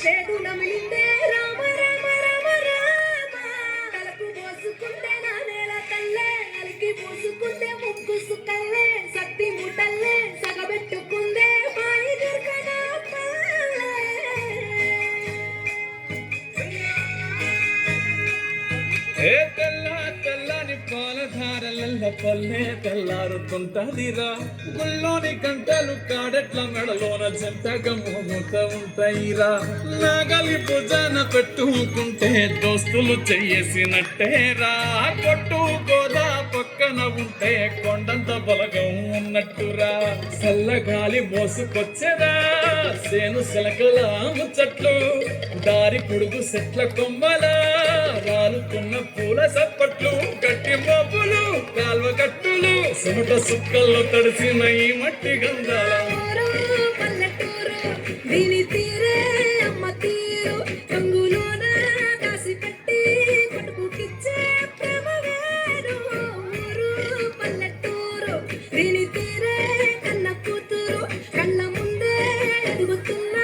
Shade నమిలిందే Rama Rama Rama Rama తలకు పోసుకుంటే నా నేల తల్లే అలికి పోసుకుంటే ముక్కు సుక్కల్లే సత్తి ముటల్లే సగబెట్టుకుందే మాయి దుర్గనా ఏ తెల్ల తెల్లని పాలధారలల్ల పల్లె తెల్లారుతుంటదిరా గుల్లోని గంటలు కాడెట్ల మెడలోన జంటగా మోగుత ఉంటాయిరా నాగలి భుజాన పెట్టుకుంటే దోస్తులు చెయ్యేసినట్టేరా కొట్టు గోదా పక్కన ఉంటే కొండంత బలగం ఉన్నట్టురా చల్లగాలి మోసుకొచ్చెరా సేను శిలకల ముచ్చట్లు దారి పొడుగు చెట్ల కొమ్మలా రాలుతున్న పూల సప్పట్లు గట్టి మోపులు కాల్వ గట్టులు సుమట సుక్కల్లో తడిసిన ఈ మట్టి గంధాల పల్లెటూరు దీని తీరే అమ్మ తీరు రంగులోన దాసి పెట్టి పట్టుకుకిచ్చే ప్రేమ వేరు ఊరు పల్లెటూరు దీని తీరే కన్న కూతురు కళ్ళ ముందే ఎదుగుతున్న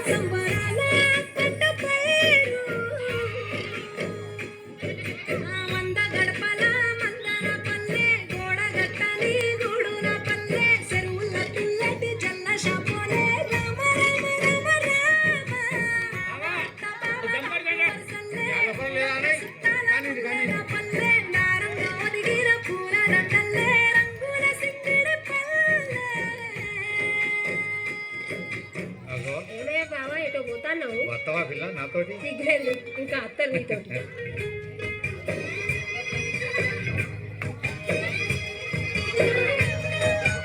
సంబరాల పంట పైరు మంద గడపల మందన పల్లె గోడ గట్టని గూడున పల్లె చెరువుల తుల్లటి జల్ల షాపోలే రామ రామ రామ రామ పల్లె నారంగా ఒదిగిన పూల దండల్లే రంగుల సింగిడి పల్లె ఏమే బావా ఎటో పోతాన్నావు వస్తావా పిల్ల నాతోటి సిగ్గులేదు ఇంకా అత్తరు నీతో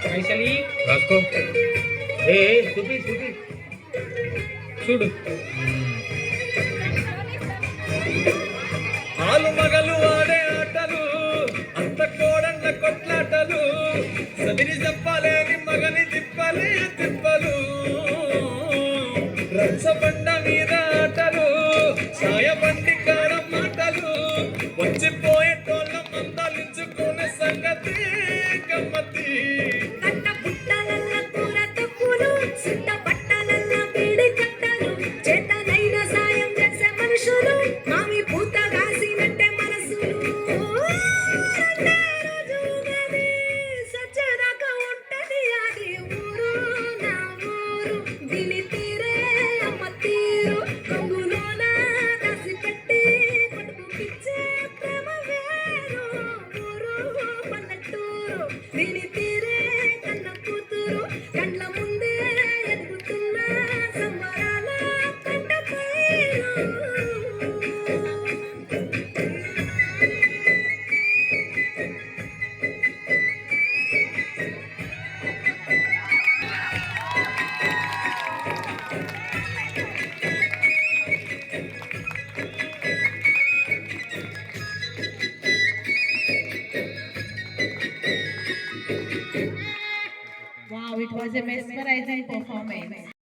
పైసలి రాసుకో ఏ చూపి చూపి చూడు ఆలు మగలు ఆడే ఆటలు అంత కోడండ్ల కొట్లాటలు సదిరి చెప్పలేని మగని తిప్పలే తిప్పలు రచ్చబండ మీద ఆటలు సాయబండి కారం మాటలు వచ్చిపోయేటోళ్ళ మందలించుకునే సంగతి గమ్మతి కట్ట పుట్టలల్ల కూర తప్పులు సుట్ట పట్టలల్ల బీడి కట్టలు చేతనైన సాయం చేసే మనుషులు మామి పూత కాసినట్టే మనసులు రెండే రోజు గది సచ్చదాకా ఉంటది అది ఊరు నా ఊరు దీని తీరే అమ్మ తీరు కొంగులోన దాసి పెట్టి పట్టుకుకిచ్చే ప్రేమ వేరు ఊరు పల్లెటూరు దీని తీరే కన్న కూతురు కండ్ల ముందే ఎదుగుతున్న సంబరాల పంట పైరు Wow, it was a mesmerizing performance.